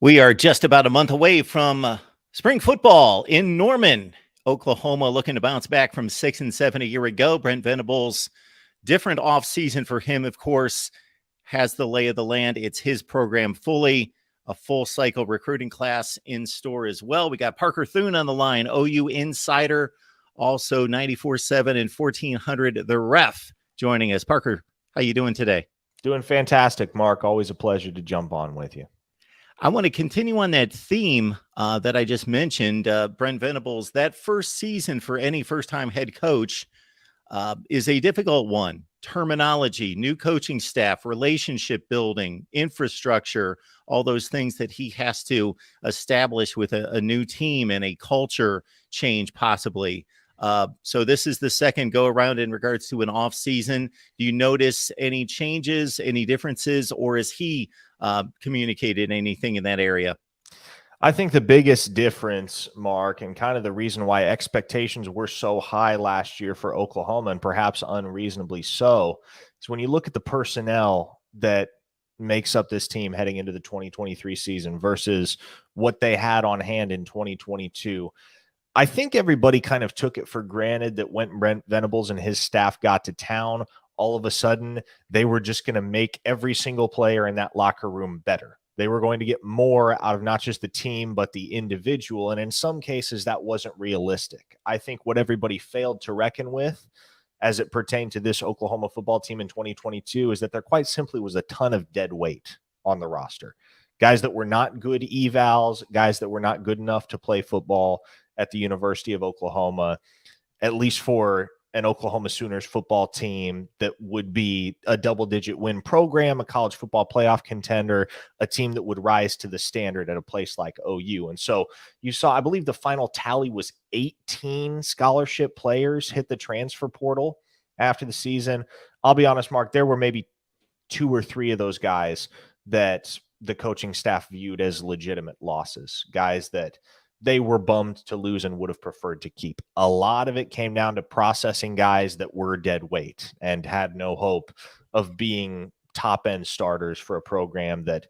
We are just about a month away from spring football in Norman, Oklahoma, looking to bounce back from 6-7 a year ago. Brent Venables, different offseason for him, of course, has the lay of the land. It's his program fully, a full cycle recruiting class in store as well. We got Parker Thune on the line, OU insider, also 94.7 and 1400 The Ref joining us. Parker, how you doing today? Doing fantastic, Mark. Always a pleasure to jump on with you. I want to continue on that theme that I just mentioned. Brent Venables, that first season for any first-time head coach is a difficult one. Terminology, new coaching staff, relationship building, infrastructure, all those things that he has to establish with a new team and a culture change possibly. So this is the second go around in regards to an off season. Do you notice any changes, any differences, or is he communicated anything in that area? I think the biggest difference, Mark, and kind of the reason why expectations were so high last year for Oklahoma, and perhaps unreasonably so, is when you look at the personnel that makes up this team heading into the 2023 season versus what they had on hand in 2022. I think everybody kind of took it for granted that when Brent Venables and his staff got to town, all of a sudden they were just going to make every single player in that locker room better. They were going to get more out of not just the team, but the individual. And in some cases, that wasn't realistic. I think what everybody failed to reckon with as it pertained to this Oklahoma football team in 2022 is that there quite simply was a ton of dead weight on the roster. Guys that were not good evals, guys that were not good enough to play football at the University of Oklahoma, at least for an Oklahoma Sooners football team that would be a double-digit win program, a college football playoff contender, a team that would rise to the standard at a place like OU. And so you saw, I believe the final tally was 18 scholarship players hit the transfer portal after the season. I'll be honest, Mark, there were maybe 2 or 3 of those guys that the coaching staff viewed as legitimate losses, guys that they were bummed to lose and would have preferred to keep. A lot of it came down to processing guys that were dead weight and had no hope of being top-end starters for a program that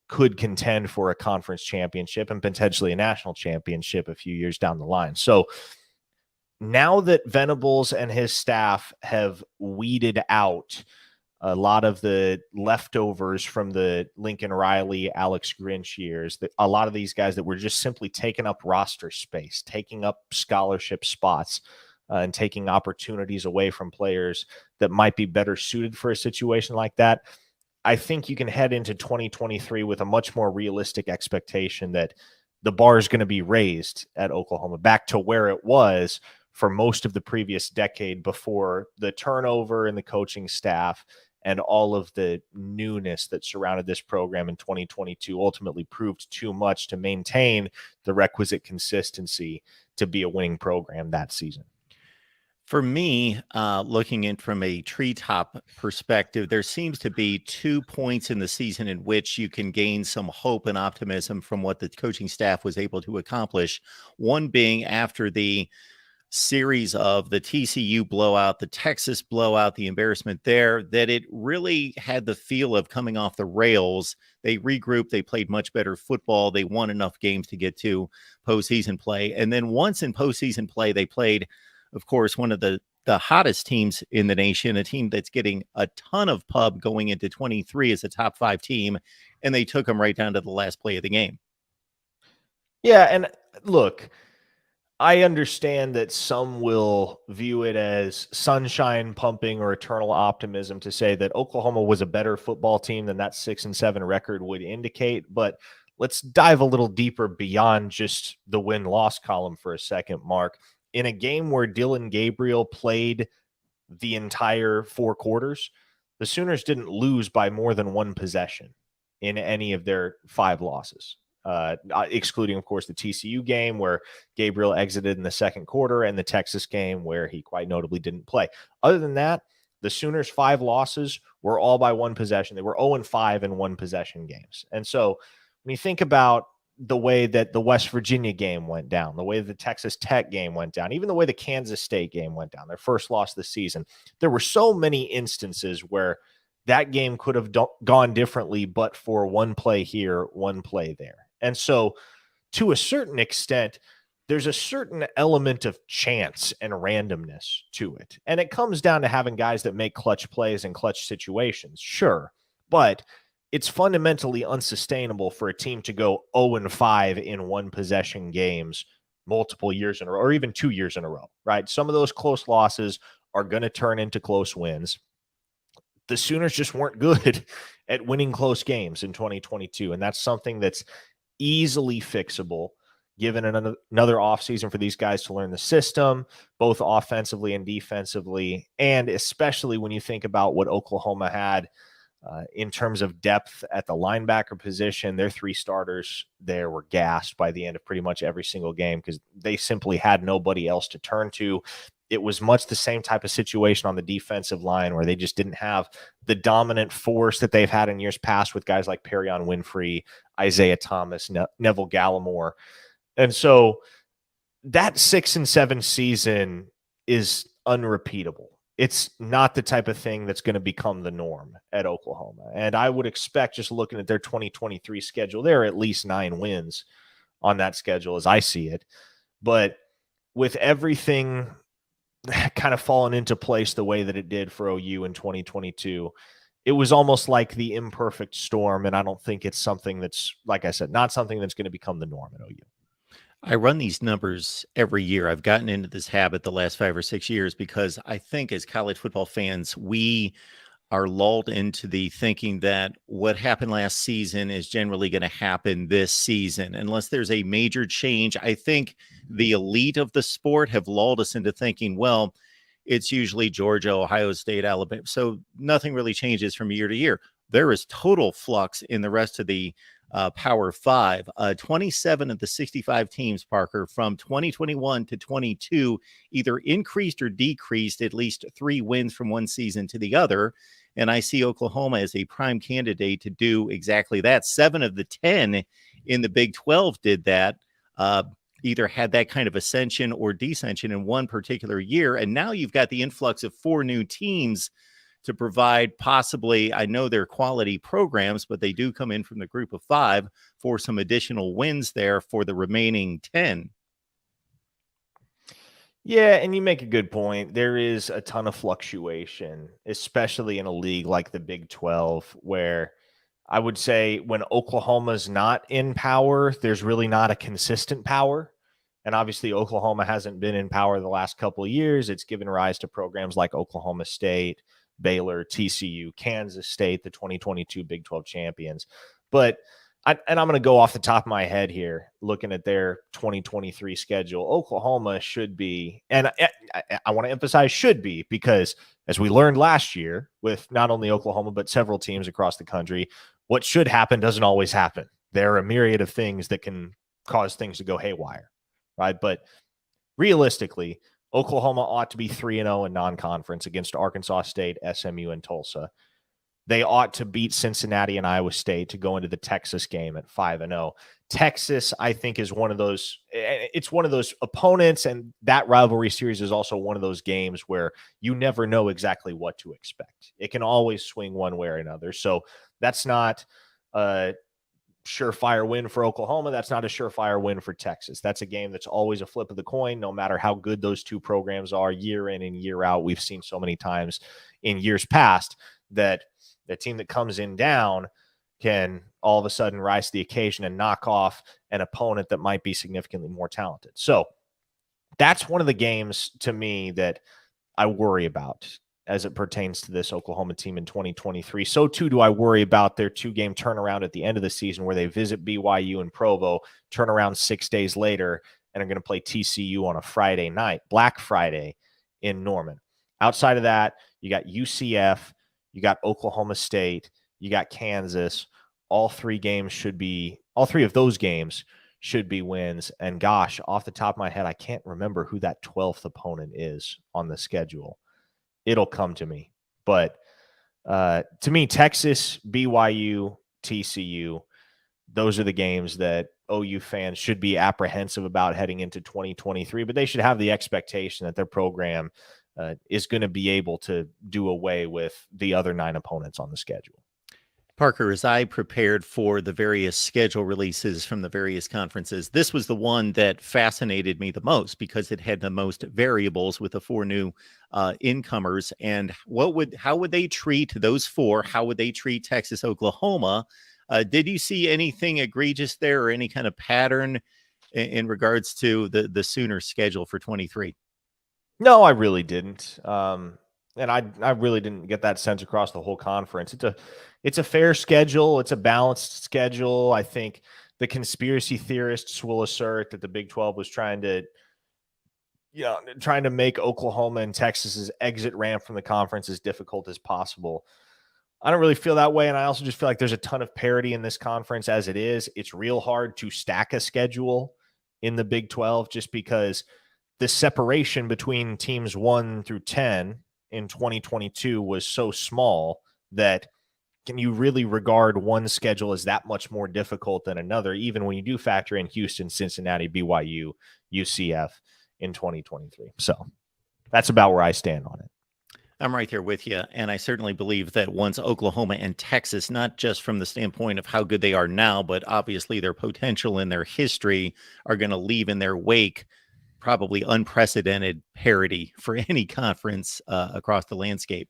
could contend for a conference championship and potentially a national championship a few years down the line. So now that Venables and his staff have weeded out a lot of the leftovers from the Lincoln Riley, Alex Grinch years, a lot of these guys that were just simply taking up roster space, taking up scholarship spots, and taking opportunities away from players that might be better suited for a situation like that. I think you can head into 2023 with a much more realistic expectation that the bar is going to be raised at Oklahoma back to where it was for most of the previous decade before the turnover in the coaching staff and all of the newness that surrounded this program in 2022 ultimately proved too much to maintain the requisite consistency to be a winning program that season. For me, looking in from a treetop perspective, there seems to be 2 points in the season in which you can gain some hope and optimism from what the coaching staff was able to accomplish. One being after the series of the TCU blowout, the Texas blowout, the embarrassment there, that it really had the feel of coming off the rails. They regrouped, they played much better football, they won enough games to get to postseason play. And then once in postseason play, they played, of course, one of the hottest teams in the nation, a team that's getting a ton of pub going into 23 as a top 5 team, and they took them right down to the last play of the game. Yeah, and look, I understand that some will view it as sunshine pumping or eternal optimism to say that Oklahoma was a better football team than that 6-7 record would indicate. But let's dive a little deeper beyond just the win-loss column for a second, Mark. In a game where Dylan Gabriel played the entire 4 quarters, the Sooners didn't lose by more than 1 possession in any of their 5 losses. Excluding, of course, the TCU game where Gabriel exited in the second quarter and the Texas game where he quite notably didn't play. Other than that, the Sooners' 5 losses were all by 1 possession. They were 0-5 in 1 possession games. And so when you think about the way that the West Virginia game went down, the way the Texas Tech game went down, even the way the Kansas State game went down, their first loss this season, there were so many instances where that game could have gone differently, but for one play here, one play there. And so, to a certain extent, there's a certain element of chance and randomness to it. And it comes down to having guys that make clutch plays in clutch situations, sure. But it's fundamentally unsustainable for a team to go 0-5 in one possession games multiple years in a row, or even 2 years in a row, right? Some of those close losses are going to turn into close wins. The Sooners just weren't good at winning close games in 2022. And that's something that's easily fixable, given another offseason for these guys to learn the system, both offensively and defensively. And especially when you think about what Oklahoma had in terms of depth at the linebacker position, their 3 starters there were gassed by the end of pretty much every single game because they simply had nobody else to turn to. It was much the same type of situation on the defensive line where they just didn't have the dominant force that they've had in years past with guys like Perion Winfrey, Isaiah Thomas, Neville Gallimore. And so that 6-7 season is unrepeatable. It's not the type of thing that's going to become the norm at Oklahoma. And I would expect, just looking at their 2023 schedule, there are at least 9 wins on that schedule as I see it. But with everything kind of fallen into place the way that it did for OU in 2022, it was almost like the imperfect storm. And I don't think it's something that's, like I said, not something that's going to become the norm at OU. I run these numbers every year. I've gotten into this habit the last 5 or 6 years because I think as college football fans, we are lulled into the thinking that what happened last season is generally going to happen this season. Unless there's a major change, I think the elite of the sport have lulled us into thinking, well, it's usually Georgia, Ohio State, Alabama. So nothing really changes from year to year. There is total flux in the rest of the Power 5. 27 of the 65 teams, Parker, from 2021 to 22 either increased or decreased at least 3 wins from one season to the other. And I see Oklahoma as a prime candidate to do exactly that. 7 of the 10 in the Big 12 did that, either had that kind of ascension or descension in one particular year. And now you've got the influx of 4 new teams to provide possibly, I know they're quality programs, but they do come in from the group of 5 for some additional wins there for the remaining 10. Yeah, and you make a good point. There is a ton of fluctuation, especially in a league like the Big 12, where I would say when Oklahoma's not in power, there's really not a consistent power. And obviously, Oklahoma hasn't been in power the last couple of years. It's given rise to programs like Oklahoma State, Baylor, TCU, Kansas State, the 2022 Big 12 champions. But I'm going to go off the top of my head here, looking at their 2023 schedule. Oklahoma should be, and I want to emphasize should be, because as we learned last year with not only Oklahoma, but several teams across the country, what should happen doesn't always happen. There are a myriad of things that can cause things to go haywire, right? But realistically, Oklahoma ought to be 3-0 in non-conference against Arkansas State, SMU, and Tulsa. They ought to beat Cincinnati and Iowa State to go into the Texas game at 5-0. Texas, I think, is one of those. It's one of those opponents, and that rivalry series is also one of those games where you never know exactly what to expect. It can always swing one way or another. So that's not a surefire win for Oklahoma. That's not a surefire win for Texas. That's a game that's always a flip of the coin, no matter how good those two programs are year in and year out. We've seen so many times in years past that the team that comes in down can all of a sudden rise to the occasion and knock off an opponent that might be significantly more talented. So that's one of the games to me that I worry about as it pertains to this Oklahoma team in 2023. So too do I worry about their 2-game turnaround at the end of the season where they visit BYU and Provo, turn around 6 days later, and are going to play TCU on a Friday night, Black Friday in Norman. Outside of that, you got UCF, you got Oklahoma State, you got Kansas. All 3 of those games should be wins. And gosh, off the top of my head, I can't remember who that 12th opponent is on the schedule. It'll come to me. But to me, Texas, BYU, TCU, those are the games that OU fans should be apprehensive about heading into 2023. But they should have the expectation that their program is going to be able to do away with the other 9 opponents on the schedule. Parker, as I prepared for the various schedule releases from the various conferences, this was the one that fascinated me the most because it had the most variables with the 4 new incomers. And how would they treat those 4? How would they treat Texas, Oklahoma? Did you see anything egregious there or any kind of pattern in regards to the Sooner schedule for 23? No, I really didn't. And I really didn't get that sense across the whole conference. It's a fair schedule. It's a balanced schedule. I think the conspiracy theorists will assert that the Big 12 was trying to make Oklahoma and Texas's exit ramp from the conference as difficult as possible. I don't really feel that way. And I also just feel like there's a ton of parity in this conference as it is. It's real hard to stack a schedule in the Big 12 just because the separation between teams 1 through 10 in 2022 was so small that can you really regard one schedule as that much more difficult than another, even when you do factor in Houston, Cincinnati, BYU, UCF in 2023. So that's about where I stand on it. I'm right there with you. And I certainly believe that once Oklahoma and Texas, not just from the standpoint of how good they are now, but obviously their potential and their history are going to leave in their wake probably unprecedented parity for any conference across the landscape.